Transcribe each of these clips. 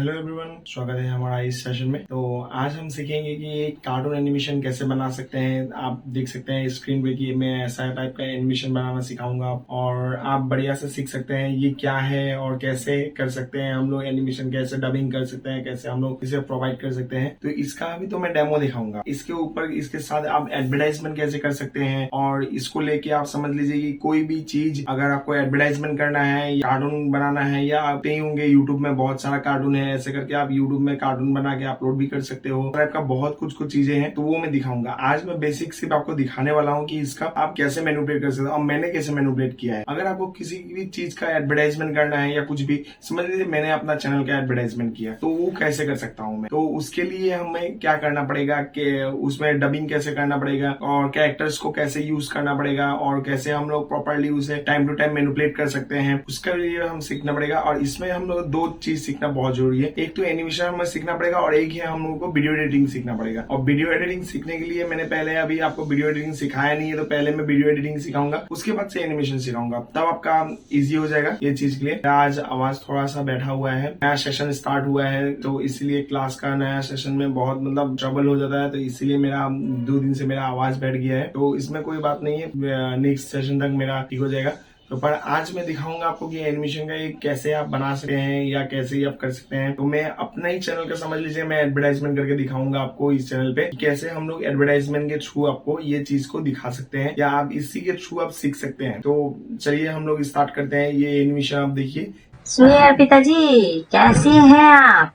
Hello everyone, स्वागत है हमारा इस सेशन में। तो आज हम सीखेंगे कि एक कार्टून एनिमेशन कैसे बना सकते हैं। आप देख सकते हैं स्क्रीन पे कि मैं ऐसा टाइप का एनिमेशन बनाना सिखाऊंगा और आप बढ़िया से सीख सकते हैं ये क्या है और कैसे कर सकते हैं हम लोग एनिमेशन, कैसे डबिंग कर सकते हैं, कैसे हम लोग इसे प्रोवाइड कर सकते हैं। तो इसका अभी तो मैं डेमो दिखाऊंगा। इसके ऊपर इसके साथ आप एडवर्टाइजमेंट कैसे कर सकते हैं और इसको लेके आप समझ लीजिए कि कोई भी चीज अगर आपको एडवर्टाइजमेंट करना है, कार्टून बनाना है, या आप ही होंगे यूट्यूब में बहुत सारा कार्टून है, ऐसे करके आप यूट्यूब में कार्टून बना के अपलोड भी कर सकते हो। टाइप का बहुत कुछ चीजें हैं, तो वो मैं दिखाऊंगा। आज मैं बेसिक सिर्फ आपको दिखाने वाला हूँ कि इसका आप कैसे मैनिपुलेट कर सकते हो और मैंने कैसे मैनिपुलेट किया है। अगर आपको किसी भी चीज का एडवर्टाइजमेंट करना है या कुछ भी, समझ लीजिए मैंने अपना चैनल का एडवर्टाइजमेंट किया, तो वो कैसे कर सकता हूँ मैं। तो उसके लिए हमें क्या करना पड़ेगा कि उसमें डबिंग कैसे करना पड़ेगा और कैरेक्टर्स को कैसे यूज करना पड़ेगा और कैसे हम लोग प्रॉपरली उसे टाइम टू टाइम मैनिपुलेट कर सकते हैं, उसके लिए हम सीखना पड़ेगा। और इसमें हम लोग दो चीज सीखना बहुत जरूरी है। एक तो एनिमेशन हमें सीखना पड़ेगा और एक है हम लोगों को वीडियो एडिटिंग सीखना पड़ेगा। और वीडियो एडिटिंग सीखने के लिए मैंने पहले अभी आपको वीडियो एडिटिंग सिखाया नहीं है, तो पहले मैं वीडियो एडिटिंग सिखाऊंगा, उसके बाद से एनिमेशन सिखाऊंगा, तब आपका इजी हो जाएगा ये चीज के लिए। आज आवाज थोड़ा सा बैठा हुआ है, नया सेशन स्टार्ट हुआ है, तो इसलिए क्लास का नया सेशन में बहुत ट्रबल हो जाता है, तो इसीलिए मेरा 2 दिन से मेरा आवाज बैठ गया है। तो इसमें कोई बात नहीं है, नेक्स्ट सेशन तक मेरा ठीक हो जाएगा। तो पर आज मैं दिखाऊंगा आपको कि एनिमेशन का एक कैसे आप बना सकते हैं या कैसे आप कर सकते हैं। तो मैं अपना ही चैनल का समझ लीजिए, मैं एडवर्टाइजमेंट करके दिखाऊंगा आपको इस चैनल पे कैसे हम लोग एडवर्टाइजमेंट के थ्रू आपको ये चीज को दिखा सकते हैं या आप इसी के थ्रू आप सीख सकते हैं। तो चलिए हम लोग स्टार्ट करते हैं। ये एनिमेशन आप देखिए। सुनिए अर्पिता जी, कैसी हैं आप?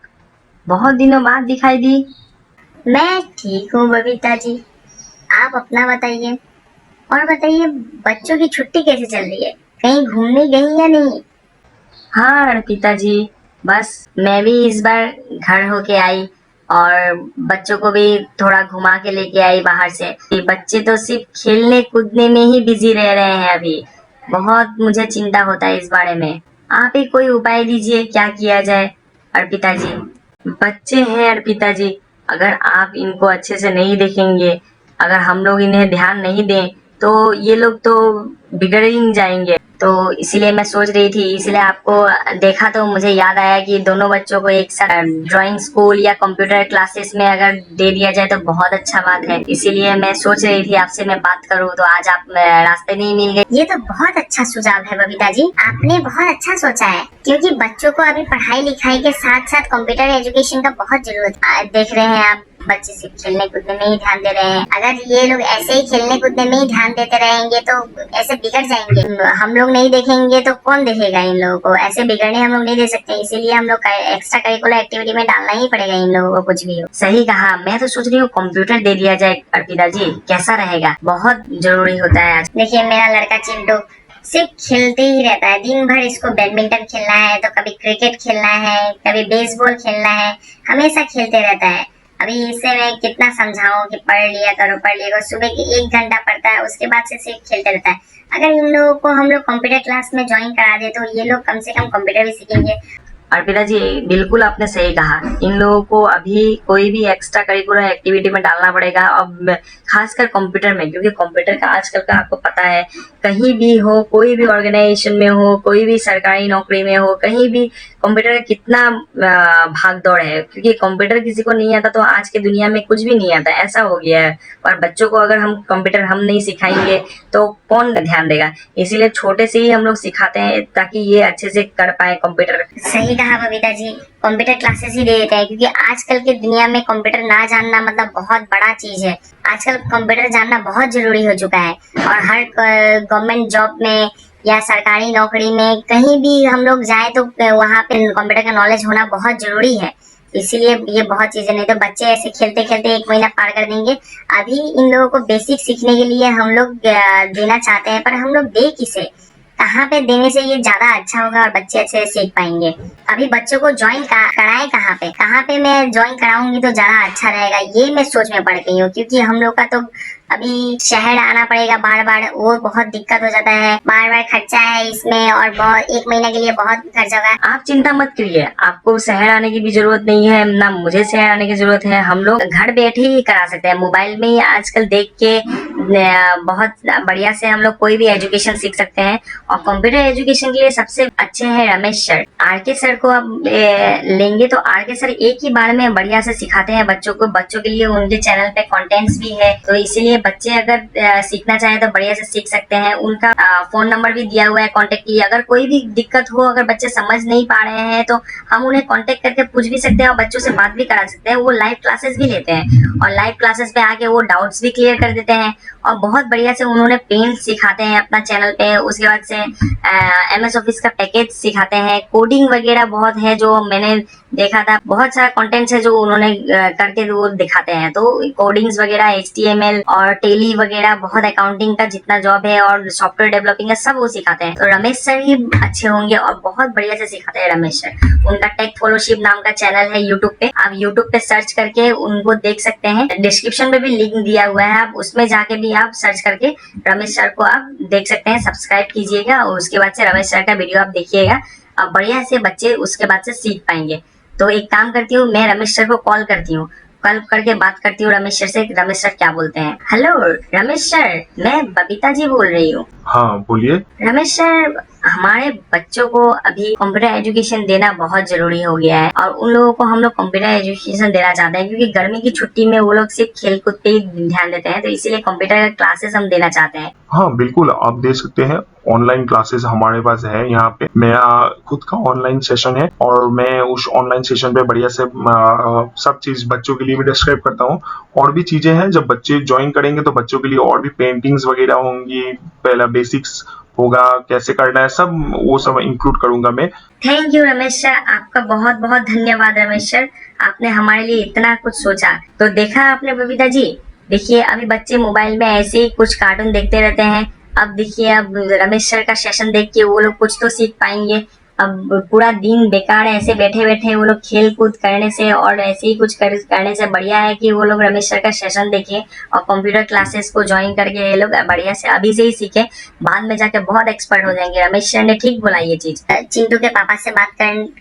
बहुत दिनों बाद दिखाई दी। मैं ठीक हूँ बबीता जी, आप अपना बताइए। और बताइए, बच्चों की छुट्टी कैसे चल रही है? कहीं घूमने गई या नहीं? हाँ अर्पिता जी, बस मैं भी इस बार घर होके आई और बच्चों को भी थोड़ा घुमा के लेके आई बाहर से। ये बच्चे तो सिर्फ खेलने कूदने में ही बिजी रह रहे हैं अभी। बहुत मुझे चिंता होता है इस बारे में। आप ही कोई उपाय दीजिए, क्या किया जाए अर्पिता जी। बच्चे हैं अर्पिता जी, अगर आप इनको अच्छे से नहीं देखेंगे, अगर हम लोग इन्हें ध्यान नहीं दें, तो ये लोग तो बिगड़ ही जाएंगे। तो इसीलिए मैं सोच रही थी, इसलिए आपको देखा तो मुझे याद आया कि दोनों बच्चों को एक साथ ड्राइंग स्कूल या कंप्यूटर क्लासेस में अगर दे दिया जाए तो बहुत अच्छा बात है। इसीलिए मैं सोच रही थी आपसे मैं बात करूं, तो आज आप रास्ते में ही मिल गए। ये तो बहुत अच्छा सुझाव है बबीता जी, आपने बहुत अच्छा सोचा है, क्योंकि बच्चों को अभी पढ़ाई लिखाई के साथ साथ कंप्यूटर एजुकेशन का बहुत जरूरत है। देख रहे हैं आप, बच्चे सिर्फ खेलने कूदने में ही ध्यान दे रहे हैं। अगर ये लोग ऐसे ही खेलने कूदने में ही ध्यान देते रहेंगे तो ऐसे बिगड़ जाएंगे। हम लोग नहीं देखेंगे तो कौन देखेगा इन लोगों को? ऐसे बिगड़ने हम लोग नहीं दे सकते, इसीलिए हम लोग एक्स्ट्रा करिकुलर एक्टिविटी में डालना ही पड़ेगा इन लोगों को, कुछ भी हो। सही कहा, मैं तो सोच रही हूँ कंप्यूटर दे दिया जाए अर्पिता जी, कैसा रहेगा? बहुत जरूरी होता है आज। देखिए, मेरा लड़का चिंटू सिर्फ खेलते ही रहता है दिन भर। इसको बैडमिंटन खेलना है, तो कभी क्रिकेट खेलना है, कभी बेसबॉल खेलना है, हमेशा खेलते रहता है। अभी इसे मैं कितना समझाऊं कि पढ़ लिया करो, पढ़ लिया करो। सुबह के 1 घंटा पढ़ता है, उसके बाद से सिर्फ खेलते रहता है। अगर इन लोगों को हम लोग कंप्यूटर क्लास में ज्वाइन करा दे तो ये लोग कम से कम कंप्यूटर भी सीखेंगे। अर्पिता जी, बिल्कुल आपने सही कहा। इन लोगों को अभी कोई भी एक्स्ट्रा करिकुलर एक्टिविटी में डालना पड़ेगा, अब खासकर कंप्यूटर में, क्योंकि कंप्यूटर का आजकल का आपको पता है, कहीं भी हो, कोई भी ऑर्गेनाइजेशन में हो, कोई भी सरकारी नौकरी में हो, कहीं भी कंप्यूटर का कितना भाग दौड़ है। क्योंकि कंप्यूटर किसी को नहीं आता तो आज के दुनिया में कुछ भी नहीं आता, ऐसा हो गया है। और बच्चों को अगर हम कंप्यूटर हम नहीं सिखाएंगे तो कौन ध्यान देगा? इसीलिए छोटे से ही हम लोग सिखाते हैं ताकि ये अच्छे से कर पाए कंप्यूटर। सही कहा बबीता जी, कंप्यूटर क्लासेस ही दे देते हैं, क्योंकि आजकल के दुनिया में कंप्यूटर ना जानना मतलब बहुत बड़ा चीज है। आजकल कंप्यूटर जानना बहुत जरूरी हो चुका है और हर गवर्नमेंट जॉब में या सरकारी नौकरी में कहीं भी हम लोग जाए तो वहाँ पे कंप्यूटर का नॉलेज होना बहुत जरूरी है। इसीलिए ये बहुत चीजें, नहीं तो बच्चे ऐसे खेलते खेलते 1 महीना पार कर देंगे। अभी इन लोगों को बेसिक सीखने के लिए हम लोग देना चाहते हैं, पर हम लोग दे किसे, कहाँ पे देने से ये ज्यादा अच्छा होगा और बच्चे अच्छे से सीख पाएंगे। अभी बच्चों को ज्वाइन कराएं कहाँ पे मैं ज्वाइन कराऊंगी तो ज्यादा अच्छा रहेगा, ये मैं सोच में पड़ गई हूँ। क्योंकि हम लोग का तो अभी शहर आना पड़ेगा बार बार, वो बहुत दिक्कत हो जाता है, बार बार खर्चा है इसमें और बहुत 1 महीने के लिए बहुत खर्चा होगा। आप चिंता मत करिए, आपको शहर आने की भी जरूरत नहीं है, ना मुझे शहर आने की जरूरत है। हम लोग घर बैठे ही करा सकते हैं, मोबाइल में ही आजकल देख के बहुत बढ़िया से हम लोग कोई भी एजुकेशन सीख सकते हैं। और कंप्यूटर एजुकेशन के लिए सबसे अच्छे हैं रमेश सर। आरके सर को आप लेंगे तो आरके सर एक ही बार में बढ़िया से सिखाते हैं बच्चों को। बच्चों के लिए उनके चैनल पे कंटेंट्स भी है, तो इसीलिए बच्चे अगर सीखना चाहे तो बढ़िया से सीख सकते हैं। उनका फोन नंबर भी दिया हुआ है कांटेक्ट के लिए। अगर कोई भी दिक्कत हो, अगर बच्चे समझ नहीं पा रहे हैं तो हम उन्हें कांटेक्ट करके पूछ भी सकते हैं और बच्चों से बात भी करा सकते हैं। वो लाइव क्लासेस भी लेते हैं और लाइव क्लासेस पे आके वो डाउट्स भी क्लियर कर देते हैं और बहुत बढ़िया से उन्होंने पेंट सिखाते हैं अपना चैनल पे। उसके बाद से MS ऑफिस का पैकेज सिखाते हैं, कोडिंग वगैरह बहुत है जो मैंने देखा था, बहुत सारा कंटेंट्स है जो उन्होंने करके वो दिखाते हैं। तो कोडिंग्स वगैरह HTML और टेली वगैरह बहुत, अकाउंटिंग का जितना जॉब है और सॉफ्टवेयर डेवलपिंग है सब वो सिखाते हैं। तो रमेश सर ही अच्छे होंगे और बहुत बढ़िया से सिखाते हैं रमेश सर। उनका टेक फॉलोशिप नाम का चैनल है यूट्यूब पे, आप यूट्यूब पे सर्च करके उनको देख सकते हैं। डिस्क्रिप्शन में भी लिंक दिया हुआ है, आप उसमें जाके भी आप सर्च करके रमेश सर को आप देख सकते हैं। सब्सक्राइब कीजिएगा और उसके बाद से रमेश सर का वीडियो आप देखिएगा, अब बढ़िया से बच्चे उसके बाद से सीख पाएंगे। तो एक काम करती हूँ, मैं रमेश सर को कॉल करती हूँ, कॉल करके बात करती हूँ रमेश सर से, रमेश सर क्या बोलते हैं। हेलो रमेश सर, मैं बबीता जी बोल रही हूँ। हाँ बोलिए। रमेश सर, हमारे बच्चों को अभी कंप्यूटर एजुकेशन देना बहुत जरूरी हो गया है और उन लोगों को हम लोग कंप्यूटर एजुकेशन देना चाहते हैं क्योंकि गर्मी की छुट्टी में वो लोग सिर्फ खेल कूद पे ही ध्यान देते हैं, तो इसीलिए कंप्यूटर क्लासेस हम देना चाहते हैं। हाँ बिल्कुल, आप दे सकते हैं। ऑनलाइन क्लासेस हमारे पास है यहाँ पे। मेरा खुद का ऑनलाइन सेशन है और मैं उस ऑनलाइन सेशन पे बढ़िया से सब चीज बच्चों के लिए भी डिस्क्राइब करता हूँ। और भी चीजें हैं, जब बच्चे ज्वाइन करेंगे तो बच्चों के लिए और भी पेंटिंग्स वगैरह होंगी, पहला बेसिक्स होगा कैसे करना है, सब वो सब इंक्लूड करूंगा मैं। थैंक यू रमेश सर, आपका बहुत बहुत धन्यवाद रमेश सर, आपने हमारे लिए इतना कुछ सोचा। तो देखा आपने बबीता जी, देखिए अभी बच्चे मोबाइल में ऐसे ही कुछ कार्टून देखते रहते हैं। अब देखिए, अब रमेश सर का सेशन देख के वो लोग कुछ तो सीख पाएंगे। अब पूरा दिन बेकार ऐसे बैठे बैठे वो लोग खेल कूद करने से और ऐसे ही कुछ करने से बढ़िया है कि वो लोग रमेश सर का सेशन देखें और कंप्यूटर क्लासेस को ज्वाइन करके ये लोग बढ़िया से अभी से ही सीखे, बाद में जाके बहुत एक्सपर्ट हो जाएंगे। रमेश सर ने ठीक बोला ये चीज। चिंटू के पापा से बात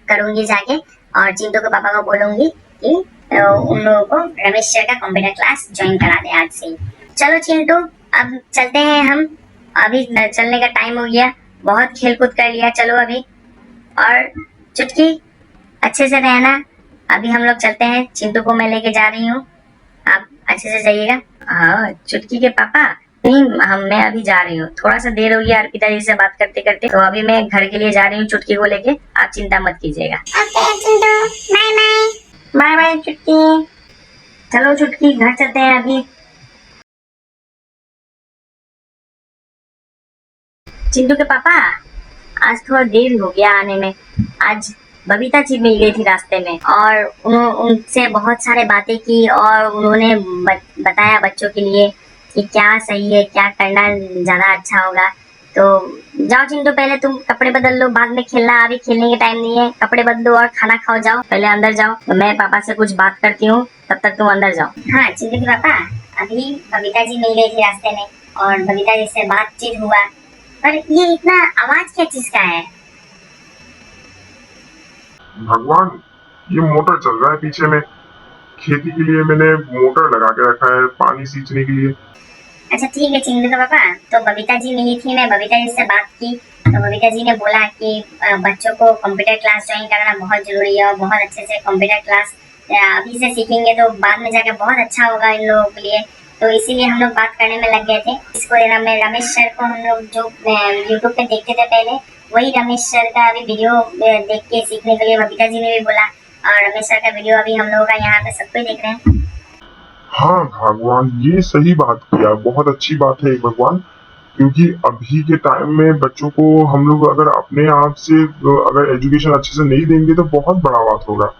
करूंगी जाके और चिंटू के पापा को बोलूंगी कि उन लोगों को रमेश सर का कंप्यूटर क्लास ज्वाइन करा दे आज से ही। चलो चिंटू, अब चलते हैं हम, अभी चलने का टाइम हो गया, बहुत खेल कूद कर लिया। चलो अभी, और चुटकी अच्छे से रहना। अभी हम लोग चलते हैं, चिंटू को मैं लेके जा रही हूँ, आप अच्छे से जाइएगा। हाँ चुटकी के पापा, नहीं मैं अभी जा रही हूँ, थोड़ा सा देर हो गया अर्पिता जी से बात करते करते, तो अभी मैं घर के लिए जा रही हूँ चुटकी को लेके, आप चिंता मत कीजिएगा। Okay Chintu, bye bye. Bye bye Chutki. चलो चुटकी, घर चलते हैं अभी। चिंटू के पापा, आज थोड़ा देर हो गया आने में। आज बबीता जी मिल गई थी रास्ते में और उनसे बहुत सारे बातें की और उन्होंने बताया बच्चों के लिए कि क्या सही है, क्या करना ज्यादा अच्छा होगा। तो जाओ चिंटू, पहले तुम कपड़े बदल लो, बाद में खेलना, अभी खेलने के टाइम नहीं है। कपड़े बदलो और खाना खाओ, जाओ पहले अंदर जाओ, तो मैं पापा से कुछ बात करती हूँ, तब तक तुम अंदर जाओ। हाँ चिंटू के पापा, अभी बबीता जी मिल गई थी रास्ते में और बबीता जी से बातचीत हुआ, पर ये इतना आवाज क्या चीज का है? भगवान, ये मोटर चल रहा है पीछे में। खेती के लिए मैंने मोटर लगा के रखा है पानी सींचने के लिए। अच्छा ठीक है चिंटू के पापा, तो बबीता जी मिली थी, मैं बबीता जी से बात की तो बबीता जी ने बोला कि बच्चों को कंप्यूटर क्लास ज्वाइन करना बहुत जरूरी है और बहुत अच्छे से कंप्यूटर क्लास अभी से सीखेंगे तो बाद में जाकर बहुत अच्छा होगा इन लोगों के लिए। तो इसीलिए हम लोग बात करने में लग गए थे। इसको रमेश सर को हम लोग जो यूट्यूब पे देखते थे पहले, वही रमेश सर का अभी वीडियो देख के सीखने के लिए बबीता जी ने भी बोला और रमेश सर का वीडियो अभी हम लोगों का यहाँ पे सब कोई देख रहे हैं। हाँ भगवान, ये सही बात किया, बहुत अच्छी बात है भगवान, क्योंकि अभी के टाइम में बच्चों को हम लोग अगर अपने आप से अगर एजुकेशन अच्छे से नहीं देंगे तो बहुत बड़ा बात होगा।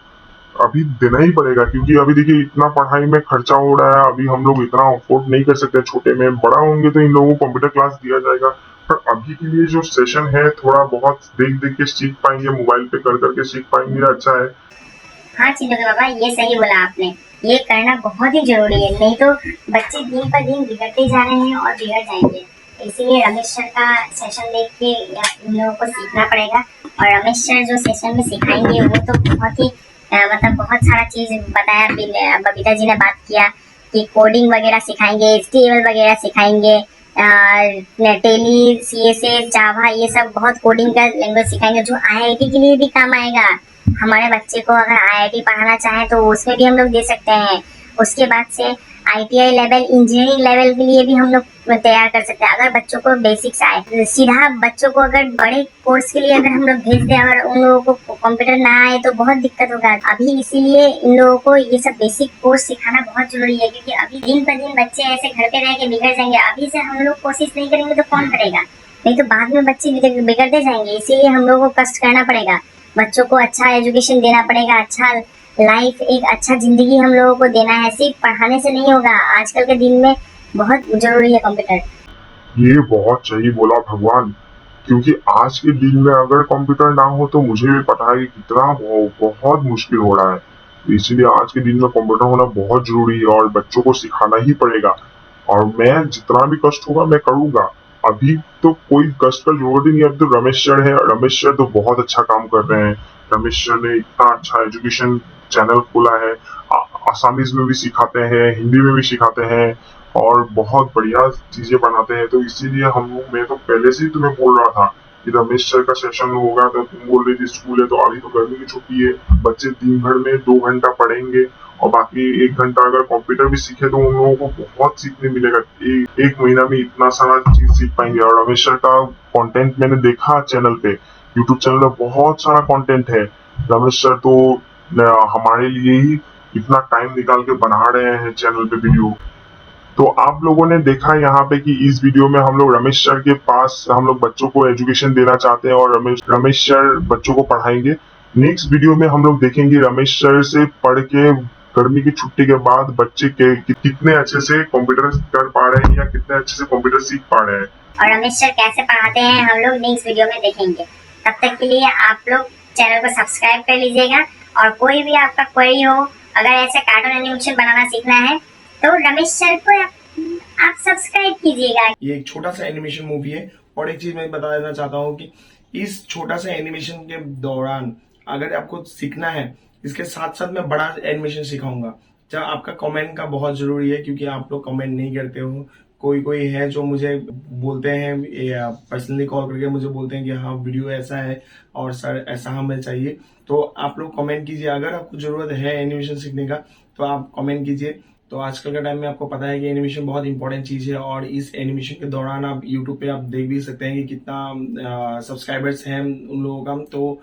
अभी देना ही पड़ेगा, क्योंकि अभी देखिए इतना पढ़ाई में खर्चा हो रहा है, अभी हम लोग इतना अफोर्ड नहीं कर सकते। छोटे में, बड़ा होंगे तो इन लोगों को कंप्यूटर क्लास दिया जाएगा, पर अभी के लिए जो सेशन है थोड़ा बहुत देख देख के सीख पाएंगे, मोबाइल पे कर करके सीख पाएंगे, अच्छा है। हाँ चिंटू के बाबा, ये सही बोला आपने, ये करना बहुत ही जरूरी है, नहीं तो बच्चे दिन पर दिन बिगड़ते जा रहे हैं और बिगड़ जाएंगे। इसीलिए रमेश सर का सेशन देख के इन लोगों को सीखना पड़ेगा। और रमेश सर जो सेशन में सिखाएंगे वो तो बहुत ही मतलब बहुत सारा चीज बताया। बबीता जी ने बात किया कि कोडिंग वगैरह सिखाएंगे, HTML वगैरह सिखाएंगे, टेली, CSS, जावा, ये सब बहुत कोडिंग का लैंग्वेज सिखाएंगे जो IIT के लिए भी काम आएगा। हमारे बच्चे को अगर IIT पढ़ाना चाहे तो उसमें भी हम लोग दे सकते हैं। उसके बाद से ITI लेवल, इंजीनियरिंग लेवल के लिए भी हम लोग तैयार कर सकते हैं। अगर बच्चों को बेसिक्स आए, सीधा बच्चों को अगर बड़े कोर्स के लिए अगर हम लोग भेज दें और उन लोगों को कंप्यूटर ना आए तो बहुत दिक्कत होगा। अभी इसीलिए इन लोगों को ये सब बेसिक कोर्स सिखाना बहुत जरूरी है, क्योंकि अभी दिन पर दिन बच्चे ऐसे घर पे रह के बिगड़ जाएंगे। अभी से हम लोग कोशिश नहीं करेंगे तो कौन करेगा, नहीं तो बाद में बच्चे बिगड़ते जाएंगे। इसीलिए हम लोगों को कष्ट करना पड़ेगा, बच्चों को अच्छा एजुकेशन देना पड़ेगा, अच्छा लाइफ, एक अच्छा जिंदगी हम लोगों को देना है। सिर्फ पढ़ाने से नहीं होगा, आजकल के दिन में बहुत जरूरी है कंप्यूटर। ये बहुत सही बोला भगवान, क्योंकि आज के दिन में अगर कंप्यूटर ना हो तो मुझे भी पता है कि कितना बहुत मुश्किल हो रहा है। इसीलिए आज के दिन में कंप्यूटर होना बहुत जरूरी है और बच्चों को सिखाना ही पड़ेगा। और मैं जितना भी कष्ट होगा मैं करूंगा। अभी तो कोई कष्ट का जरूरत ही नहीं है। अब तो रमेश सर है, रमेश सर तो बहुत अच्छा काम कर रहे हैं। रमेश सर ने इतना अच्छा एजुकेशन चैनल खोला है, आसामीज में भी सिखाते हैं, हिंदी में भी सिखाते हैं और बहुत बढ़िया चीजें बनाते हैं। तो इसीलिए मैं तो पहले से ही तुम्हें बोल रहा था कि रमेश सर का सेशन होगा, तो तुम बोल रही थी स्कूल है, तो अभी तो गर्मी की छुट्टी है, बच्चे दिन भर में 2 घंटा पढ़ेंगे और बाकी 1 घंटा अगर कंप्यूटर भी सीखे तो उन लोगों को बहुत सीखने मिलेगा। एक महीना में इतना सारा चीज सीख पाएंगे। और रमेश सर का कंटेंट मैंने देखा चैनल पे, यूट्यूब चैनल पे बहुत सारा कंटेंट है। रमेश सर तो हमारे लिए ही इतना टाइम निकाल के बना रहे हैं चैनल पे वीडियो। तो आप लोगों ने देखा यहाँ पे कि इस वीडियो में हम लोग रमेश सर के पास हम लोग बच्चों को एजुकेशन देना चाहते हैं और रमेश सर बच्चों को पढ़ाएंगे। नेक्स्ट वीडियो में हम लोग देखेंगे रमेश सर से पढ़ के गर्मी की छुट्टी के बाद बच्चे कितने अच्छे से कंप्यूटर कर पा रहे हैं या कितने अच्छे से कंप्यूटर सीख पा रहे हैं। और रमेश सर कैसे पढ़ाते हैं हम लोग नेक्स्ट वीडियो में देखेंगे। तब तक के लिए आप लोग चैनल को सब्सक्राइब कर लीजिएगा। और कोई भी आपका क्वेरी हो, अगर ऐसे कार्टून एनिमेशन बनाना सीखना है तो रमेश सर को आप सब्सक्राइब कीजिएगा। ये एक छोटा सा एनिमेशन मूवी है। और एक चीज मैं बता देना चाहता हूँ कि इस छोटा सा एनिमेशन के दौरान अगर आपको सीखना है, इसके साथ साथ मैं बड़ा एनिमेशन सिखाऊंगा। जब आपका कमेंट का बहुत जरूरी है, क्योंकि आप लोग कमेंट नहीं करते हो। कोई है जो मुझे बोलते हैं, पर्सनली कॉल करके मुझे बोलते हैं कि हाँ वीडियो ऐसा है और सर ऐसा हमें चाहिए। तो आप लोग कमेंट कीजिए, अगर आपको जरूरत है एनिमेशन सीखने का तो आप कमेंट कीजिए। तो आजकल के टाइम में आपको पता है कि एनिमेशन बहुत इंपॉर्टेंट चीज है। और इस एनिमेशन के दौरान आप यूट्यूब पे आप देख भी सकते हैं कि कितना सब्सक्राइबर्स हैं उन लोगों का। तो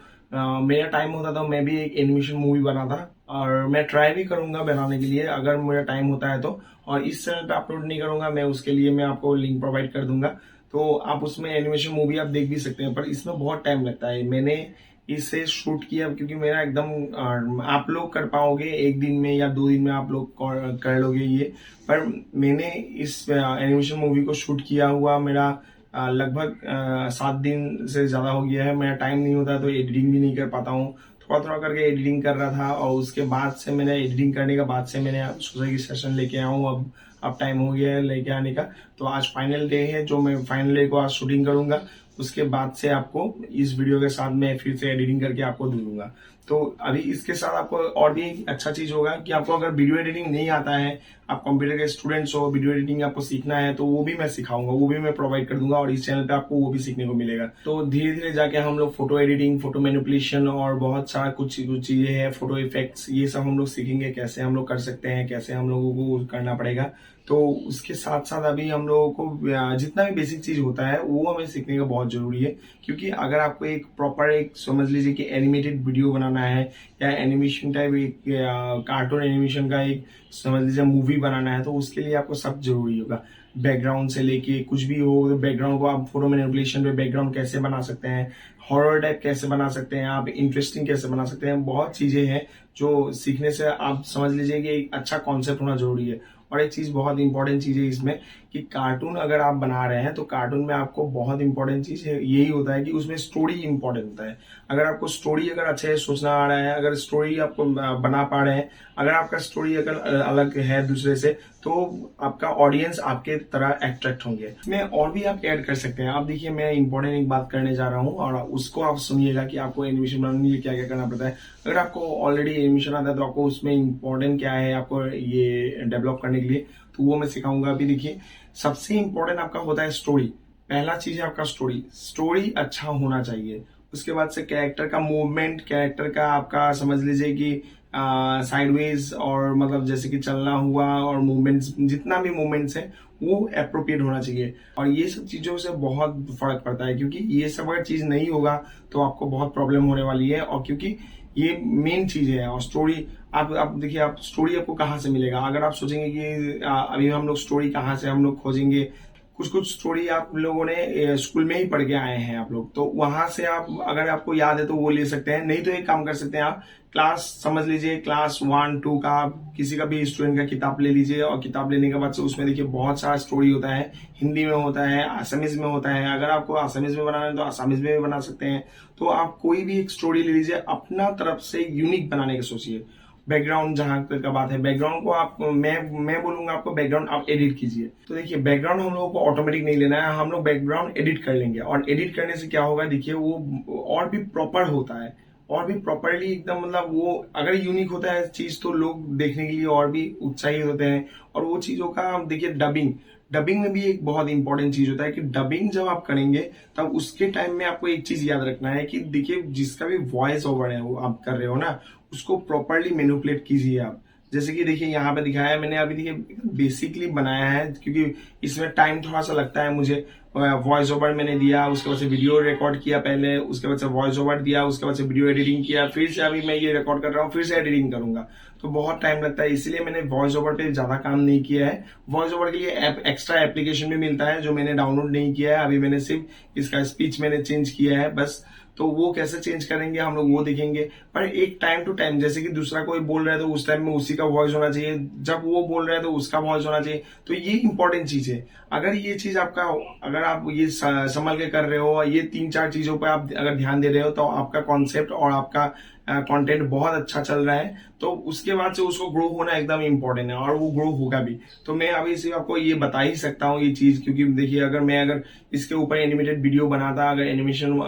मेरा टाइम होता था मैं भी एक एनिमेशन मूवी बनाता और मैं ट्राई भी करूंगा बनाने के लिए अगर मेरा टाइम होता है तो। और इस चैनल पे अपलोड नहीं करूंगा मैं, उसके लिए मैं आपको लिंक प्रोवाइड कर दूंगा। तो आप उसमें एनिमेशन मूवी आप देख भी सकते हैं, पर इसमें बहुत टाइम लगता है। मैंने इसे शूट किया क्योंकि मेरा एकदम आप लोग कर पाओगे 1 दिन में या 2 दिन में आप लोग कर लोगे ये। पर मैंने इस एनिमेशन मूवी को शूट किया हुआ मेरा लगभग 7 दिन से ज्यादा हो गया है। मेरा टाइम नहीं होता तो एडिटिंग भी नहीं कर पाता हूँ। थोड़ा थोड़ा करके एडिटिंग कर रहा था और उसके बाद से मैंने एडिटिंग करने के बाद से मैंने सोचा कि सेशन लेके आया हूँ। अब टाइम हो गया है लेके आने का। तो आज फाइनल डे है, जो मैं फाइनल डे को आज शूटिंग करूंगा। उसके बाद से आपको इस वीडियो के साथ मैं फिर से एडिटिंग करके आपको दूंगा। तो अभी इसके साथ आपको और भी अच्छा चीज होगा कि आपको अगर वीडियो एडिटिंग नहीं आता है, आप कंप्यूटर के स्टूडेंट्स हो, वीडियो एडिटिंग आपको सीखना है तो वो भी मैं सिखाऊंगा, वो भी मैं प्रोवाइड कर दूंगा और इस चैनल पे आपको वो भी सीखने को मिलेगा। तो धीरे धीरे जाके हम लोग फोटो एडिटिंग, फोटो मैनिपुलेशन और बहुत सारा कुछ चीजें हैं, फोटो इफेक्ट्स, ये सब हम लोग सीखेंगे कैसे हम लोग कर सकते हैं, कैसे हम लोगों को करना पड़ेगा। तो उसके साथ साथ अभी हम लोगों को जितना भी बेसिक चीज होता है वो हमें सीखने का बहुत जरूरी है। क्योंकि अगर आपको एक प्रॉपर एक समझ लीजिए कि एनिमेटेड वीडियो बनाना है या एनिमेशन टाइप एक कार्टून एनिमेशन का एक समझ लीजिए मूवी बनाना है, तो उसके लिए आपको सब जरूरी होगा। बैकग्राउंड से लेके कुछ भी हो, तो बैकग्राउंड को आप फोटो मैनिपुलेशन पे बैकग्राउंड कैसे बना सकते हैं, हॉरर टाइप कैसे बना सकते हैं, आप इंटरेस्टिंग कैसे बना सकते हैं, बहुत चीजें हैं जो सीखने से आप समझ लीजिए कि एक अच्छा कॉन्सेप्ट होना जरूरी है। और एक चीज बहुत इंपॉर्टेंट चीज है इसमें कि कार्टून अगर आप बना रहे हैं तो कार्टून में आपको बहुत इंपॉर्टेंट चीज है यही होता है कि उसमें स्टोरी इंपॉर्टेंट होता है। अगर आपको स्टोरी अगर अच्छे से सोचना आ रहा है, अगर स्टोरी आपको बना पा रहे हैं, अगर आपका स्टोरी अगर अलग है दूसरे से, तो आपका ऑडियंस आपके तरह अट्रैक्ट होंगे। इसमें और भी आप ऐड कर सकते हैं। आप देखिए, मैं इंपॉर्टेंट एक बात करने जा रहा हूँ और उसको आप सुनिएगा कि आपको एनिमेशन बनाने के लिए क्या क्या करना पड़ता है। अगर आपको ऑलरेडी एनिमेशन आता है तो आपको उसमें इंपॉर्टेंट क्या है आपको ये डेवलप करने के लिए, तो वो मैं सिखाऊंगा। अभी देखिए, सबसे इंपॉर्टेंट आपका होता है स्टोरी। पहला चीज है आपका स्टोरी। स्टोरी अच्छा होना चाहिए। उसके बाद से कैरेक्टर का मूवमेंट, कैरेक्टर का आपका समझ लीजिए कि साइडवेज और मतलब जैसे कि चलना हुआ और मूवमेंट्स, जितना भी मूवमेंट्स है वो अप्रोप्रिएट होना चाहिए। और ये सब चीजों से बहुत फर्क पड़ता है, क्योंकि ये सब अगर चीज नहीं होगा तो आपको बहुत प्रॉब्लम होने वाली है। और क्योंकि ये मेन चीज है। और स्टोरी आप देखिए, आप स्टोरी आपको कहाँ से मिलेगा? अगर आप सोचेंगे कि अभी हम लोग स्टोरी कहाँ से हम लोग खोजेंगे, कुछ स्टोरी आप लोगों ने स्कूल में ही पढ़ के आए हैं आप लोग, तो वहां से आप अगर आपको याद है तो वो ले सकते हैं। नहीं तो एक काम कर सकते हैं, आप क्लास समझ लीजिए, क्लास 1-2 का आप किसी का भी स्टूडेंट का किताब ले लीजिए। और किताब लेने के बाद से उसमें देखिए बहुत सारा स्टोरी होता है। हिंदी में होता है, आसामीज में होता है। अगर आपको आसामीज में बनाना है तो आसामीज में भी बना सकते हैं। तो आप कोई भी एक स्टोरी ले लीजिए, अपना तरफ से यूनिक बनाने की सोचिए। बैकग्राउंड जहां तक का बात है, बैकग्राउंड को आप मैं बोलूंगा आपको बैकग्राउंड आप एडिट कीजिए। तो देखिए, बैकग्राउंड हम लोगों को ऑटोमेटिक नहीं लेना है, हम लोग बैकग्राउंड एडिट कर लेंगे। और एडिट करने से क्या होगा, देखिए वो और भी प्रॉपर होता है, और भी प्रॉपरली एकदम, मतलब वो अगर यूनिक होता है चीज तो लोग देखने के लिए और भी उत्साहित होते हैं। और वो चीजों का देखिए, डबिंग में भी एक बहुत इंपॉर्टेंट चीज होता है कि डबिंग जब आप करेंगे तब उसके टाइम में आपको एक चीज याद रखना है कि देखिए, जिसका भी वॉइस ओवर है वो आप कर रहे हो ना, उसको प्रॉपरली मैनिपुलेट कीजिए आप। जैसे कि देखिए यहाँ पे दिखाया है मैंने, अभी देखिए बेसिकली बनाया है, क्योंकि इसमें टाइम थोड़ा सा लगता है मुझे। वॉइस ओवर मैंने दिया, उसके बाद से वीडियो रिकॉर्ड किया पहले, उसके बाद से वॉइस ओवर दिया, उसके बाद से वीडियो एडिटिंग किया, फिर से अभी मैं ये रिकॉर्ड कर रहा हूँ, फिर से एडिटिंग करूंगा, तो बहुत टाइम लगता है। इसलिए मैंने वॉइस ओवर पे ज्यादा काम नहीं किया है। वॉइस ओवर के लिए एक्स्ट्रा एप्लीकेशन भी मिलता है जो मैंने डाउनलोड नहीं किया है। अभी मैंने सिर्फ इसका स्पीच मैंने चेंज किया है बस। तो वो कैसे चेंज करेंगे हम लोग वो देखेंगे। पर एक टाइम टू टाइम, जैसे कि दूसरा कोई बोल रहा है तो उस टाइम में उसी का वॉइस होना चाहिए, जब वो बोल रहा है तो उसका वॉइस होना चाहिए। तो ये इंपॉर्टेंट चीज है। अगर ये चीज आपका, अगर आप ये संभल के कर रहे हो, ये 3-4 चीजों पर आप अगर ध्यान दे रहे हो, तो आपका कॉन्सेप्ट और आपका कंटेंट बहुत अच्छा चल रहा है। तो उसके बाद से उसको ग्रो होना एकदम इंपॉर्टेंट है, और वो ग्रो होगा भी। तो मैं अभी सिर्फ आपको ये बता ही सकता हूँ ये चीज, क्योंकि देखिए, अगर इसके ऊपर एनिमेटेड वीडियो बनाता, अगर एनिमेशन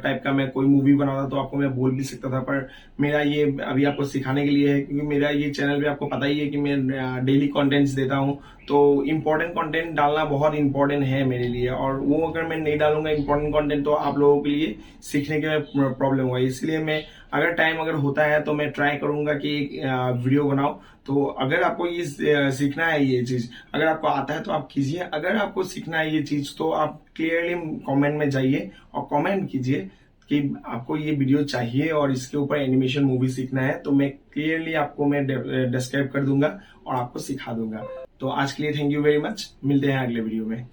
टाइप का मैं कोई मूवी बनाता, तो आपको मैं बोल भी सकता था। पर मेरा ये अभी आपको सिखाने के लिए है, क्योंकि मेरा ये चैनल पे आपको पता ही है कि मैं डेली कंटेंट्स देता हूँ। तो इंपॉर्टेंट कंटेंट डालना बहुत इंपॉर्टेंट है मेरे लिए, और वो अगर मैं नहीं डालूंगा इंपॉर्टेंट कंटेंट तो आप लोगों के लिए सीखने के प्रॉब्लम होगा। इसलिए मैं अगर टाइम अगर होता है तो मैं ट्राई करूंगा कि वीडियो बनाऊं। तो अगर आपको ये सीखना है, ये चीज अगर आपको आता है तो आप कीजिए। अगर आपको सीखना है ये चीज तो आप क्लियरली कमेंट में जाइए और कमेंट कीजिए कि आपको ये वीडियो चाहिए और इसके ऊपर एनिमेशन मूवी सीखना है, तो मैं क्लियरली आपको मैं डिस्क्राइब कर दूंगा और आपको सिखा दूंगा। तो आज के लिए थैंक यू वेरी मच। मिलते हैं अगले वीडियो में।